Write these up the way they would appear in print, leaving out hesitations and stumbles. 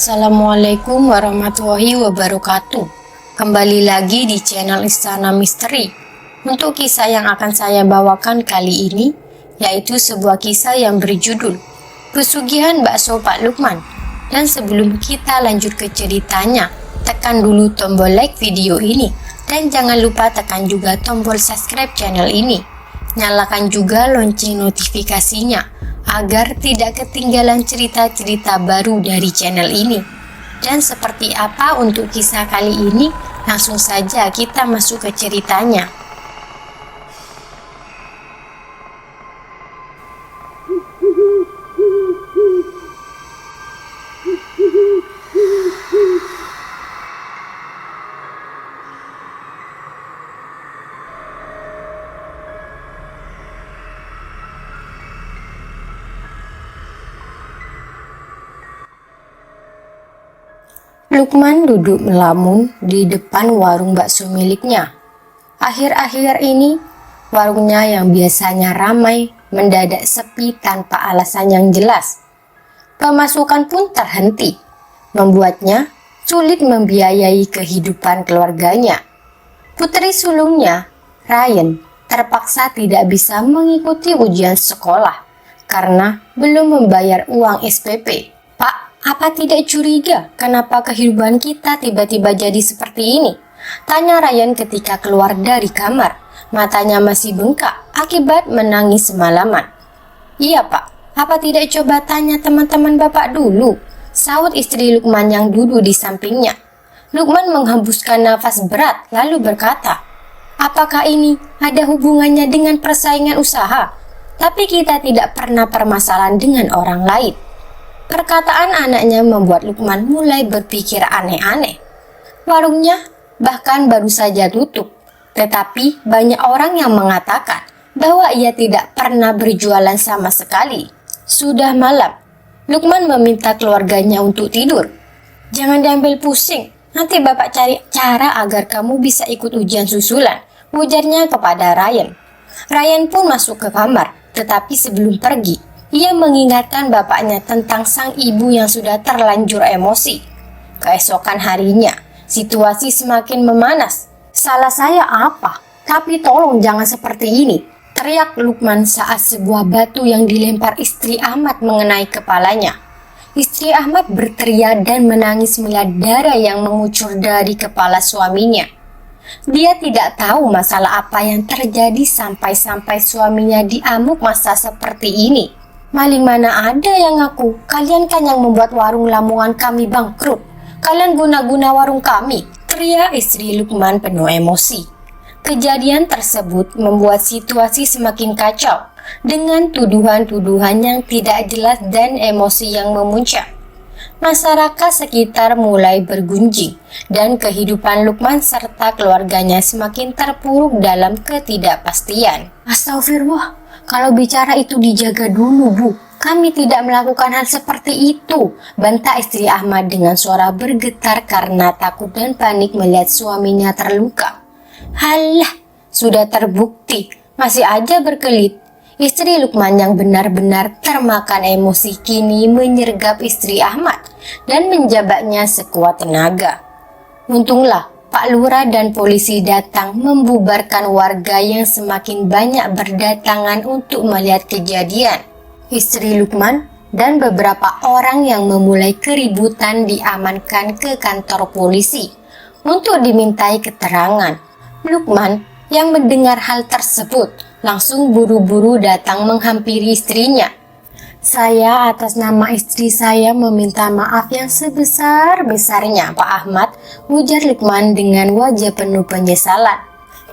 Assalamualaikum warahmatullahi wabarakatuh. Kembali lagi di channel Istana Misteri. Untuk kisah yang akan saya bawakan kali ini, yaitu sebuah kisah yang berjudul Pesugihan Bakso Pak Lukman. Dan sebelum kita lanjut ke ceritanya, tekan dulu tombol like video ini. Dan jangan lupa tekan juga tombol subscribe channel ini. Nyalakan juga lonceng notifikasinya agar tidak ketinggalan cerita-cerita baru dari channel ini. Dan seperti apa untuk kisah kali ini? Langsung saja kita masuk ke ceritanya. Lukman duduk melamun di depan warung bakso miliknya. Akhir-akhir ini, warungnya yang biasanya ramai mendadak sepi tanpa alasan yang jelas. Pemasukan pun terhenti, membuatnya sulit membiayai kehidupan keluarganya. Putri sulungnya, Ryan, terpaksa tidak bisa mengikuti ujian sekolah karena belum membayar uang SPP. Pak, apa tidak curiga kenapa kehidupan kita tiba-tiba jadi seperti ini? Tanya Ryan ketika keluar dari kamar. Matanya masih bengkak akibat menangis semalaman. Iya Pak, apa tidak coba tanya teman-teman Bapak dulu? Sahut istri Lukman yang duduk di sampingnya. Lukman menghembuskan nafas berat lalu berkata, apakah ini ada hubungannya dengan persaingan usaha? Tapi kita tidak pernah permasalahan dengan orang lain. Perkataan anaknya membuat Lukman mulai berpikir aneh-aneh. Warungnya bahkan baru saja tutup, tetapi banyak orang yang mengatakan bahwa ia tidak pernah berjualan sama sekali. Sudah malam, Lukman meminta keluarganya untuk tidur. Jangan diambil pusing, nanti Bapak cari cara agar kamu bisa ikut ujian susulan, ujarnya kepada Ryan. Ryan pun masuk ke kamar, tetapi sebelum pergi, ia mengingatkan bapaknya tentang sang ibu yang sudah terlanjur emosi. Keesokan harinya, situasi semakin memanas. Salah saya apa? Tapi tolong jangan seperti ini, teriak Lukman saat sebuah batu yang dilempar istri Ahmad mengenai kepalanya. Istri Ahmad berteriak dan menangis melihat darah yang mengucur dari kepala suaminya. Dia tidak tahu masalah apa yang terjadi sampai-sampai suaminya diamuk masa seperti ini. Maling mana ada yang ngaku, kalian kan yang membuat warung Lamongan kami bangkrut. Kalian guna-guna warung kami, teriak istri Lukman penuh emosi. Kejadian tersebut membuat situasi semakin kacau dengan tuduhan-tuduhan yang tidak jelas dan emosi yang memuncak. Masyarakat sekitar mulai bergunjing dan kehidupan Lukman serta keluarganya semakin terpuruk dalam ketidakpastian. Astagfirullah. Kalau bicara itu dijaga dulu, Bu. Kami tidak melakukan hal seperti itu, bantah istri Ahmad dengan suara bergetar karena takut dan panik melihat suaminya terluka. Halah, sudah terbukti, masih aja berkelit. Istri Lukman yang benar-benar termakan emosi kini menyergap istri Ahmad dan menjabaknya sekuat tenaga. Untunglah Pak Lurah dan polisi datang membubarkan warga yang semakin banyak berdatangan untuk melihat kejadian. Istri Lukman dan beberapa orang yang memulai keributan diamankan ke kantor polisi untuk dimintai keterangan. Lukman yang mendengar hal tersebut langsung buru-buru datang menghampiri istrinya. Saya atas nama istri saya meminta maaf yang sebesar-besarnya Pak Ahmad, ujar Lukman dengan wajah penuh penyesalan.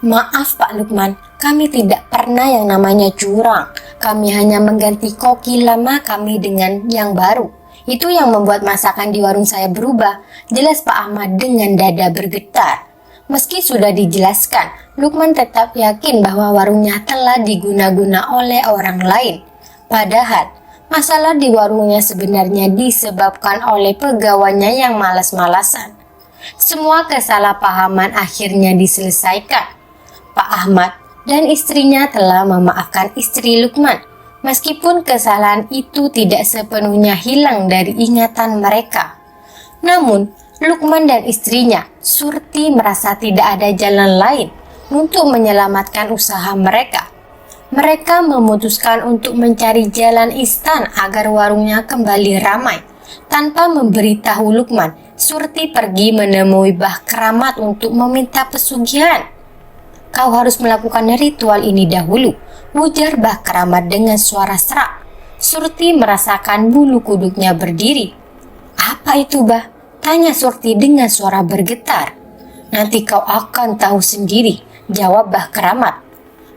Maaf Pak Lukman, kami tidak pernah yang namanya curang. Kami hanya mengganti koki lama kami dengan yang baru. Itu yang membuat masakan di warung saya berubah, jelas Pak Ahmad dengan dada bergetar. Meski sudah dijelaskan, Lukman tetap yakin bahwa warungnya telah diguna-guna oleh orang lain. Padahal masalah di warungnya sebenarnya disebabkan oleh pegawainya yang malas-malasan. Semua kesalahpahaman akhirnya diselesaikan. Pak Ahmad dan istrinya telah memaafkan istri Lukman. Meskipun kesalahan itu tidak sepenuhnya hilang dari ingatan mereka. Namun, Lukman dan istrinya, Surti, merasa tidak ada jalan lain untuk menyelamatkan usaha mereka. Mereka memutuskan untuk mencari jalan instan agar warungnya kembali ramai. Tanpa memberitahu Lukman, Surti pergi menemui Mbah Keramat untuk meminta pesugihan. "Kau harus melakukan ritual ini dahulu," ujar Mbah Keramat dengan suara serak. Surti merasakan bulu kuduknya berdiri. "Apa itu, Bah?" tanya Surti dengan suara bergetar. "Nanti kau akan tahu sendiri," jawab Mbah Keramat.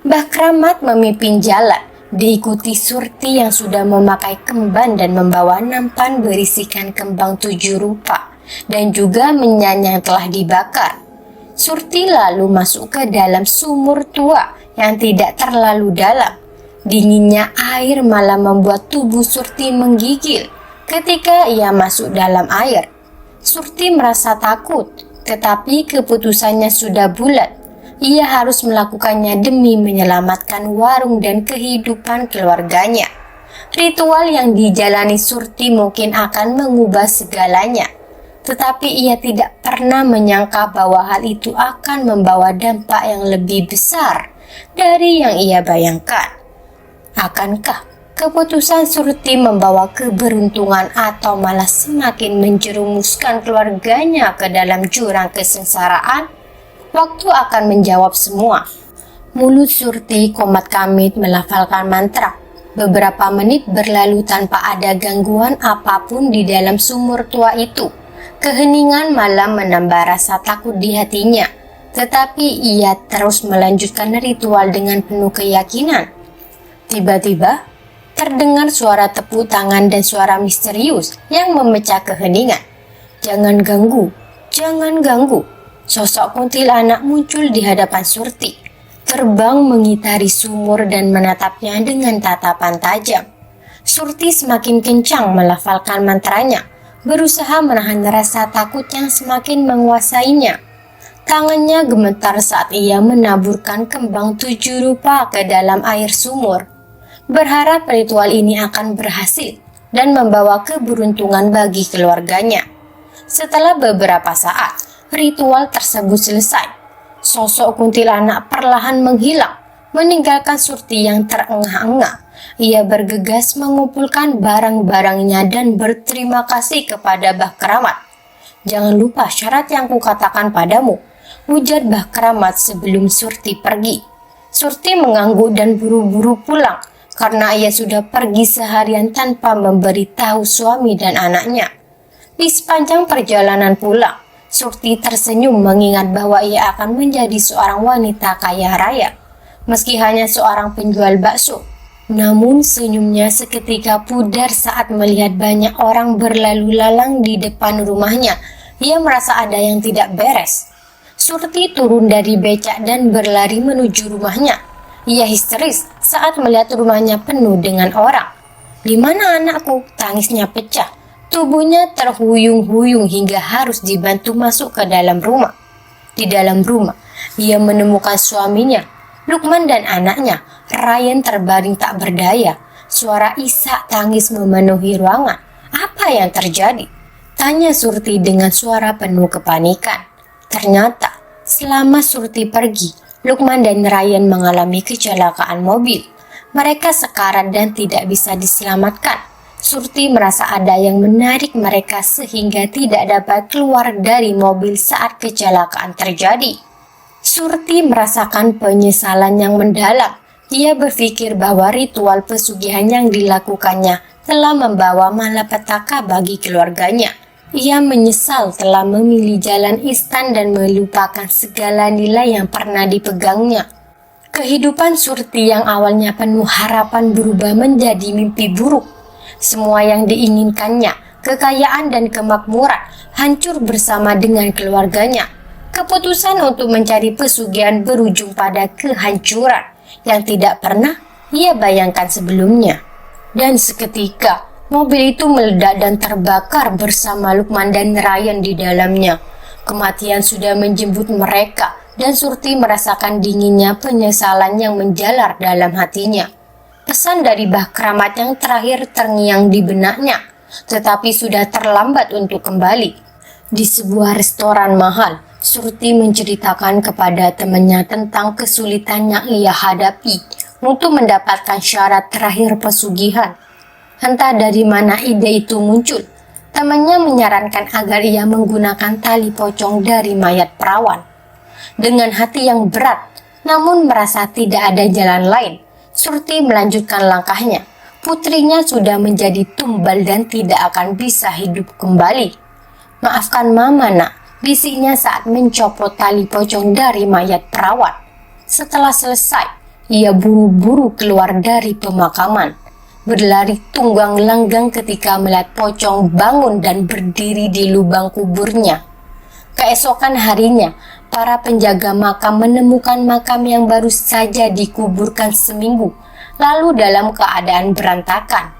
Mbah Keramat memimpin jalan, diikuti Surti yang sudah memakai kemban dan membawa nampan berisikan kembang 7 rupa dan juga menyan yang telah dibakar. Surti lalu masuk ke dalam sumur tua yang tidak terlalu dalam. Dinginnya air malah membuat tubuh Surti menggigil ketika ia masuk dalam air. Surti merasa takut, tetapi keputusannya sudah bulat. Ia harus melakukannya demi menyelamatkan warung dan kehidupan keluarganya. Ritual yang dijalani Surti mungkin akan mengubah segalanya, tetapi ia tidak pernah menyangka bahwa hal itu akan membawa dampak yang lebih besar dari yang ia bayangkan. Akankah keputusan Surti membawa keberuntungan atau malah semakin menjerumuskan keluarganya ke dalam jurang kesengsaraan? Waktu akan menjawab semua. Mulut Surti komat kamit melafalkan mantra. Beberapa menit berlalu tanpa ada gangguan apapun di dalam sumur tua itu. Keheningan malam menambah rasa takut di hatinya. Tetapi ia terus melanjutkan ritual dengan penuh keyakinan. Tiba-tiba, terdengar suara tepuk tangan dan suara misterius yang memecah keheningan. "Jangan ganggu, jangan ganggu." Sosok kuntilanak muncul di hadapan Surti, terbang mengitari sumur dan menatapnya dengan tatapan tajam. Surti semakin kencang melafalkan mantranya, berusaha menahan rasa takut yang semakin menguasainya. Tangannya gemetar saat ia menaburkan kembang 7 rupa ke dalam air sumur, berharap ritual ini akan berhasil dan membawa keberuntungan bagi keluarganya. Setelah beberapa saat, ritual tersebut selesai. Sosok kuntilanak perlahan menghilang, meninggalkan Surti yang terengah-engah. Ia bergegas mengumpulkan barang-barangnya dan berterima kasih kepada Mbah Keramat. "Jangan lupa syarat yang kukatakan padamu," ujar Mbah Keramat sebelum Surti pergi. Surti mengangguk dan buru-buru pulang karena ia sudah pergi seharian tanpa memberitahu suami dan anaknya. Di sepanjang perjalanan pulang, Surti tersenyum mengingat bahwa ia akan menjadi seorang wanita kaya raya, meski hanya seorang penjual bakso. Namun senyumnya seketika pudar saat melihat banyak orang berlalu lalang di depan rumahnya. Ia merasa ada yang tidak beres. Surti turun dari becak dan berlari menuju rumahnya. Ia histeris saat melihat rumahnya penuh dengan orang. "Di mana anakku?" tangisnya pecah. Tubuhnya terhuyung-huyung hingga harus dibantu masuk ke dalam rumah. Di dalam rumah, ia menemukan suaminya, Lukman, dan anaknya, Ryan, terbaring tak berdaya. Suara isak tangis memenuhi ruangan. "Apa yang terjadi?" tanya Surti dengan suara penuh kepanikan. Ternyata, selama Surti pergi, Lukman dan Ryan mengalami kecelakaan mobil. Mereka sekarat dan tidak bisa diselamatkan. Surti merasa ada yang menarik mereka sehingga tidak dapat keluar dari mobil saat kecelakaan terjadi. Surti merasakan penyesalan yang mendalam. Ia berpikir bahwa ritual pesugihan yang dilakukannya telah membawa malapetaka bagi keluarganya. Ia menyesal telah memilih jalan instan dan melupakan segala nilai yang pernah dipegangnya. Kehidupan Surti yang awalnya penuh harapan berubah menjadi mimpi buruk. Semua yang diinginkannya, kekayaan dan kemakmuran, hancur bersama dengan keluarganya. Keputusan untuk mencari pesugihan berujung pada kehancuran yang tidak pernah ia bayangkan sebelumnya. Dan seketika, mobil itu meledak dan terbakar bersama Lukman dan Ryan di dalamnya. Kematian sudah menjemput mereka, dan Surti merasakan dinginnya penyesalan yang menjalar dalam hatinya. Pesan dari Mbah Keramat yang terakhir terngiang di benaknya, tetapi sudah terlambat untuk kembali. Di sebuah restoran mahal, Surti menceritakan kepada temannya tentang kesulitan yang ia hadapi untuk mendapatkan syarat terakhir pesugihan. Entah dari mana ide itu muncul, temannya menyarankan agar ia menggunakan tali pocong dari mayat perawan. Dengan hati yang berat, namun merasa tidak ada jalan lain, Surti melanjutkan langkahnya. Putrinya sudah menjadi tumbal dan tidak akan bisa hidup kembali. "Maafkan Mama, Nak," bisiknya saat mencopot tali pocong dari mayat perawan. Setelah selesai, ia buru-buru keluar dari pemakaman, berlari tunggang langgang ketika melihat pocong bangun dan berdiri di lubang kuburnya. Keesokan harinya, para penjaga makam menemukan makam yang baru saja dikuburkan seminggu, lalu dalam keadaan berantakan.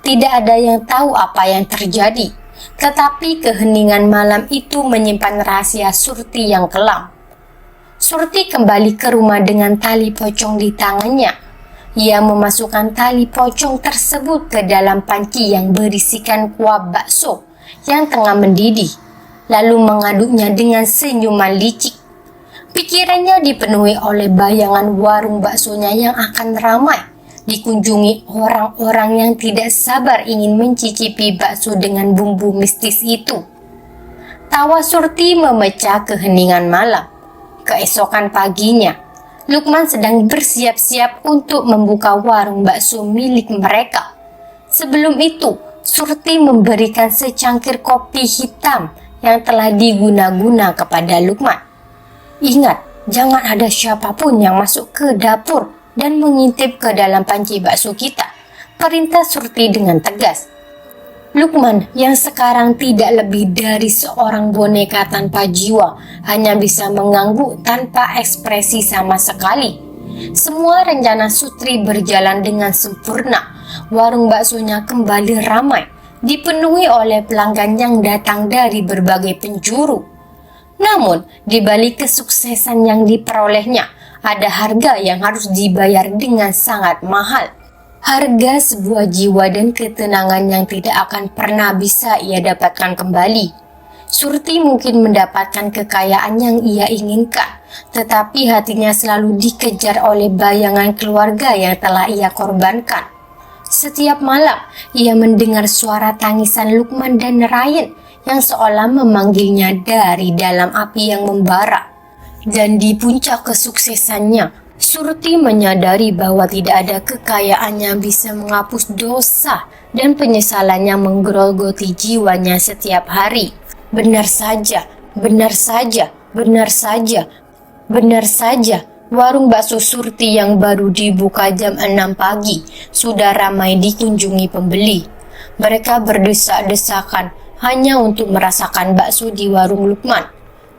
Tidak ada yang tahu apa yang terjadi, tetapi keheningan malam itu menyimpan rahasia Surti yang kelam. Surti kembali ke rumah dengan tali pocong di tangannya. Ia memasukkan tali pocong tersebut ke dalam panci yang berisikan kuah bakso yang tengah mendidih, lalu mengaduknya dengan senyuman licik. Pikirannya dipenuhi oleh bayangan warung baksonya yang akan ramai dikunjungi orang-orang yang tidak sabar ingin mencicipi bakso dengan bumbu mistis itu. Tawa Surti memecah keheningan malam. Keesokan paginya, Lukman sedang bersiap-siap untuk membuka warung bakso milik mereka. Sebelum itu, Surti memberikan secangkir kopi hitam yang telah diguna-guna kepada Lukman. "Ingat, jangan ada siapapun yang masuk ke dapur dan mengintip ke dalam panci bakso kita," perintah Surti dengan tegas. Lukman yang sekarang tidak lebih dari seorang boneka tanpa jiwa hanya bisa mengangguk tanpa ekspresi sama sekali. Semua rencana Surti berjalan dengan sempurna. Warung baksonya kembali ramai, dipenuhi oleh pelanggan yang datang dari berbagai penjuru. Namun, di balik kesuksesan yang diperolehnya, ada harga yang harus dibayar dengan sangat mahal. Harga sebuah jiwa dan ketenangan yang tidak akan pernah bisa ia dapatkan kembali. Surti mungkin mendapatkan kekayaan yang ia inginkan, tetapi hatinya selalu dikejar oleh bayangan keluarga yang telah ia korbankan. Setiap malam, ia mendengar suara tangisan Lukman dan Ryan yang seolah memanggilnya dari dalam api yang membara. Dan di puncak kesuksesannya, Surti menyadari bahwa tidak ada kekayaan yang bisa menghapus dosa dan penyesalannya menggerogoti jiwanya setiap hari. Benar saja, benar saja, benar saja, benar saja. Warung bakso Surti yang baru dibuka jam 6 pagi sudah ramai dikunjungi pembeli. Mereka berdesak-desakan hanya untuk merasakan bakso di warung Lukman.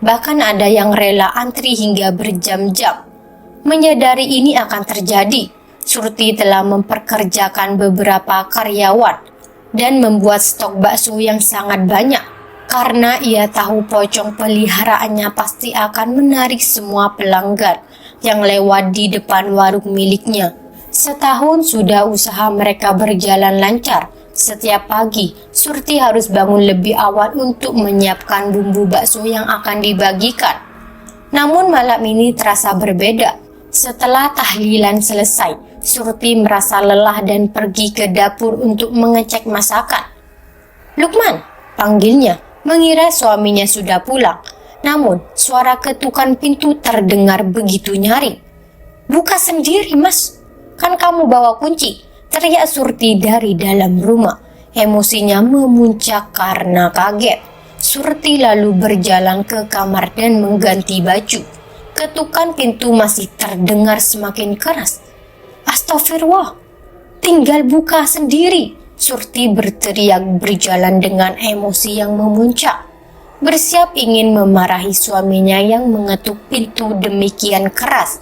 Bahkan ada yang rela antri hingga berjam-jam. Menyadari ini akan terjadi, Surti telah memperkerjakan beberapa karyawan dan membuat stok bakso yang sangat banyak. Karena ia tahu pocong peliharaannya pasti akan menarik semua pelanggan yang lewat di depan warung miliknya. Setahun sudah usaha mereka berjalan lancar. Setiap pagi, Surti harus bangun lebih awal untuk menyiapkan bumbu bakso yang akan dibagikan. Namun malam ini terasa berbeda. Setelah tahlilan selesai, Surti merasa lelah dan pergi ke dapur untuk mengecek masakan. "Lukman," panggilnya, mengira suaminya sudah pulang. Namun, suara ketukan pintu terdengar begitu nyaring. "Buka sendiri, Mas. Kan kamu bawa kunci," teriak Surti dari dalam rumah. Emosinya memuncak karena kaget. Surti lalu berjalan ke kamar dan mengganti baju. Ketukan pintu masih terdengar semakin keras. "Astagfirullah, tinggal buka sendiri," Surti berteriak berjalan dengan emosi yang memuncak. Bersiap ingin memarahi suaminya yang mengetuk pintu demikian keras.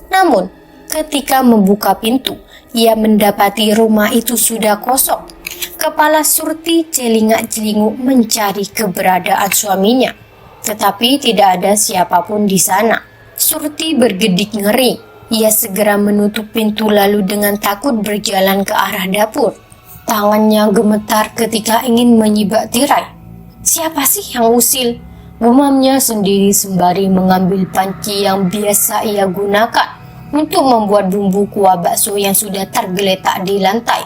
Namun, ketika membuka pintu, ia mendapati rumah itu sudah kosong. Kepala Surti celingak-celinguk mencari keberadaan suaminya, tetapi tidak ada siapapun di sana. Surti bergedik ngeri. Ia segera menutup pintu lalu dengan takut berjalan ke arah dapur. Tangannya gemetar ketika ingin menyibak tirai. Siapa sih yang usil? Gumamnya sendiri sembari mengambil panci yang biasa ia gunakan untuk membuat bumbu kuah bakso yang sudah tergeletak di lantai.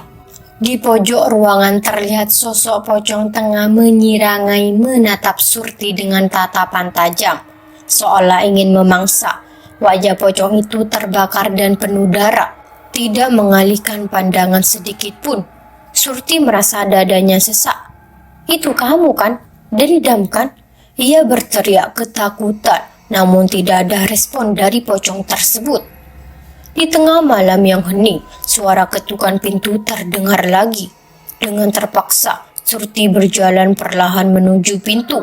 Di pojok ruangan terlihat sosok pocong tengah menyirangai menatap Surti dengan tatapan tajam, seolah ingin memangsa. Wajah pocong itu terbakar dan penuh darah, tidak mengalihkan pandangan sedikit pun. Surti merasa dadanya sesak. Itu kamu kan? Dendam kan? Ia berteriak ketakutan, namun tidak ada respon dari pocong tersebut. Di tengah malam yang hening, suara ketukan pintu terdengar lagi. Dengan terpaksa, Surti berjalan perlahan menuju pintu.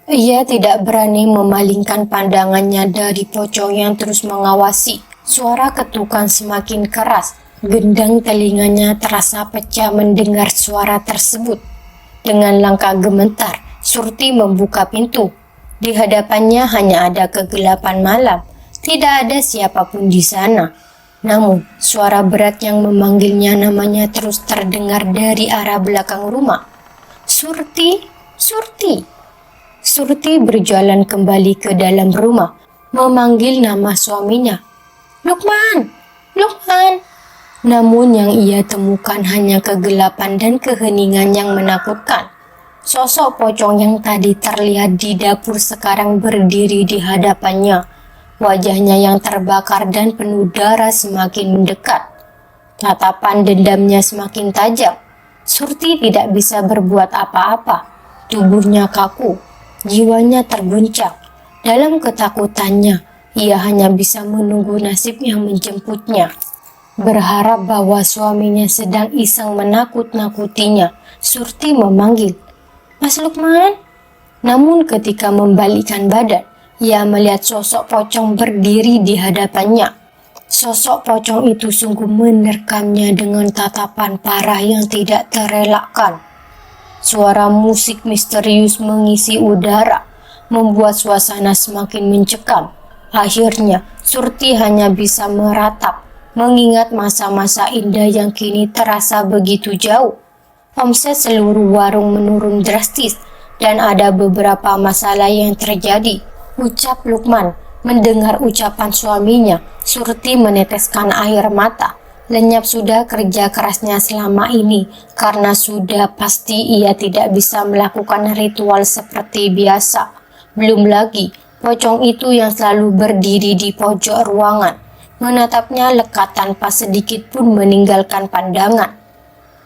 Ia tidak berani memalingkan pandangannya dari pocong yang terus mengawasi. Suara ketukan semakin keras. Gendang telinganya terasa pecah mendengar suara tersebut. Dengan langkah gemetar, Surti membuka pintu. Di hadapannya hanya ada kegelapan malam. Tidak ada siapapun di sana. Namun, suara berat yang memanggilnya namanya terus terdengar dari arah belakang rumah. Surti, Surti. Surti berjalan kembali ke dalam rumah, memanggil nama suaminya. Lukman, Lukman. Namun yang ia temukan hanya kegelapan dan keheningan yang menakutkan. Sosok pocong yang tadi terlihat di dapur sekarang berdiri di hadapannya. Wajahnya yang terbakar dan penuh darah semakin mendekat. Tatapan dendamnya semakin tajam. Surti tidak bisa berbuat apa-apa. Tubuhnya kaku, jiwanya terguncang. Dalam ketakutannya, ia hanya bisa menunggu nasib yang menjemputnya. Berharap bahwa suaminya sedang iseng menakut-nakutinya, Surti memanggil, "Mas Lukman." Namun ketika membalikkan badan, ia melihat sosok pocong berdiri di hadapannya. Sosok pocong itu sungguh menerkamnya dengan tatapan parah yang tidak terelakkan. Suara musik misterius mengisi udara, membuat suasana semakin mencekam. Akhirnya, Surti hanya bisa meratap, mengingat masa-masa indah yang kini terasa begitu jauh. Omset seluruh warung menurun drastis dan ada beberapa masalah yang terjadi, ucap Lukman. Mendengar ucapan suaminya, Surti meneteskan air mata. Lenyap sudah kerja kerasnya selama ini karena sudah pasti ia tidak bisa melakukan ritual seperti biasa. Belum lagi pocong itu yang selalu berdiri di pojok ruangan, menatapnya lekat tanpa sedikit pun meninggalkan pandangan.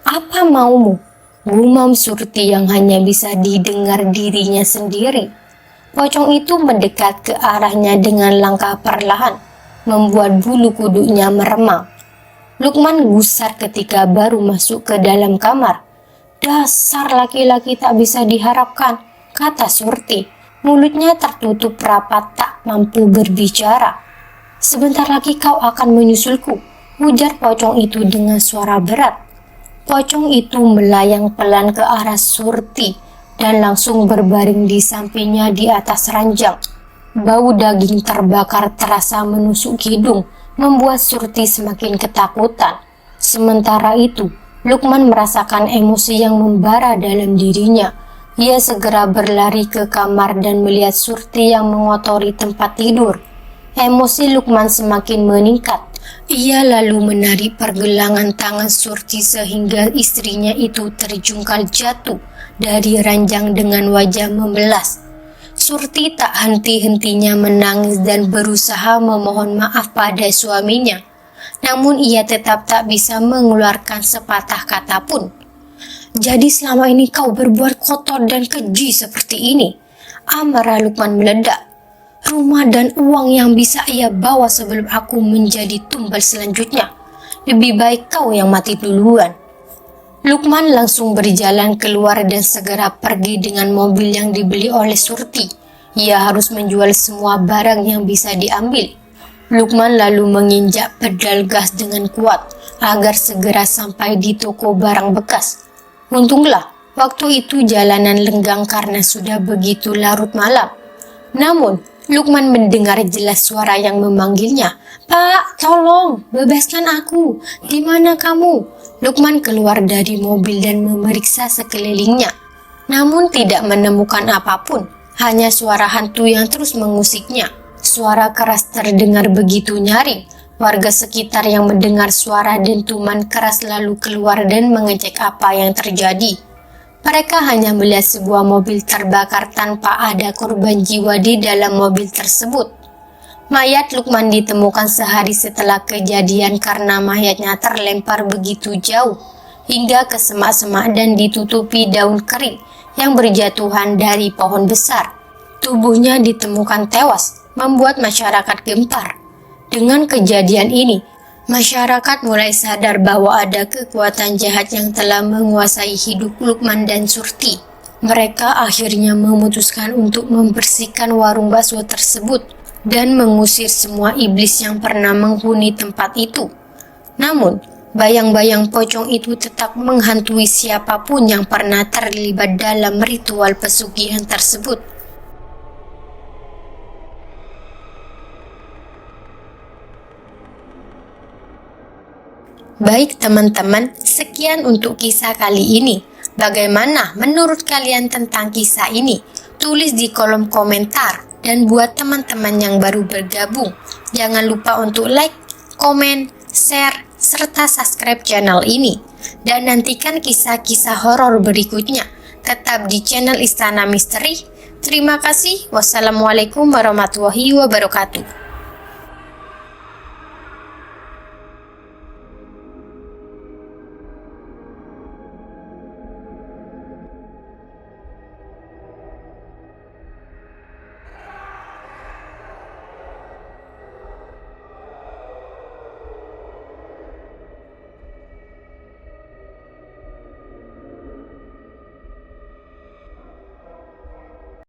"Apa maumu?" gumam Surti yang hanya bisa didengar dirinya sendiri. Pocong itu mendekat ke arahnya dengan langkah perlahan, membuat bulu kuduknya meremang. Lukman gusar ketika baru masuk ke dalam kamar. "Dasar laki-laki tak bisa diharapkan," kata Surti. Mulutnya tertutup rapat tak mampu berbicara. "Sebentar lagi kau akan menyusulku," ujar pocong itu dengan suara berat. Pocong itu melayang pelan ke arah Surti dan langsung berbaring di sampingnya di atas ranjang. Bau daging terbakar terasa menusuk hidung, membuat Surti semakin ketakutan. Sementara itu, Lukman merasakan emosi yang membara dalam dirinya. Ia segera berlari ke kamar dan melihat Surti yang mengotori tempat tidur. Emosi Lukman semakin meningkat. Ia lalu menarik pergelangan tangan Surti sehingga istrinya itu terjungkal jatuh dari ranjang dengan wajah memelas. Surti tak henti-hentinya menangis dan berusaha memohon maaf pada suaminya. Namun ia tetap tak bisa mengeluarkan sepatah kata pun. "Jadi selama ini kau berbuat kotor dan keji seperti ini?" amarah Lukman meledak. "Rumah dan uang yang bisa ia bawa sebelum aku menjadi tumbal selanjutnya. Lebih baik kau yang mati duluan." Lukman langsung berjalan keluar dan segera pergi dengan mobil yang dibeli oleh Surti. Ia harus menjual semua barang yang bisa diambil. Lukman lalu menginjak pedal gas dengan kuat agar segera sampai di toko barang bekas. Untunglah waktu itu jalanan lenggang karena sudah begitu larut malam. Namun Lukman mendengar jelas suara yang memanggilnya. "Pak, tolong, bebaskan aku. Di mana kamu?" Lukman keluar dari mobil dan memeriksa sekelilingnya. namun tidak menemukan apapun, hanya suara hantu yang terus mengusiknya. Suara keras terdengar begitu nyaring. Warga sekitar yang mendengar suara dentuman keras lalu keluar dan mengecek apa yang terjadi. Mereka hanya melihat sebuah mobil terbakar tanpa ada korban jiwa di dalam mobil tersebut. Mayat Lukman ditemukan sehari setelah kejadian karena mayatnya terlempar begitu jauh hingga ke semak-semak dan ditutupi daun kering yang berjatuhan dari pohon besar. Tubuhnya ditemukan tewas, membuat masyarakat gempar. Dengan kejadian ini, masyarakat mulai sadar bahwa ada kekuatan jahat yang telah menguasai hidup Lukman dan Surti. Mereka akhirnya memutuskan untuk membersihkan warung bakso tersebut dan mengusir semua iblis yang pernah menghuni tempat itu. Namun, bayang-bayang pocong itu tetap menghantui siapapun yang pernah terlibat dalam ritual pesugihan tersebut. Baik teman-teman, sekian untuk kisah kali ini. Bagaimana menurut kalian tentang kisah ini? Tulis di kolom komentar. Dan buat teman-teman yang baru bergabung, jangan lupa untuk like, komen, share, serta subscribe channel ini. Dan nantikan kisah-kisah horor berikutnya. Tetap di channel Istana Misteri. Terima kasih. Wassalamualaikum warahmatullahi wabarakatuh.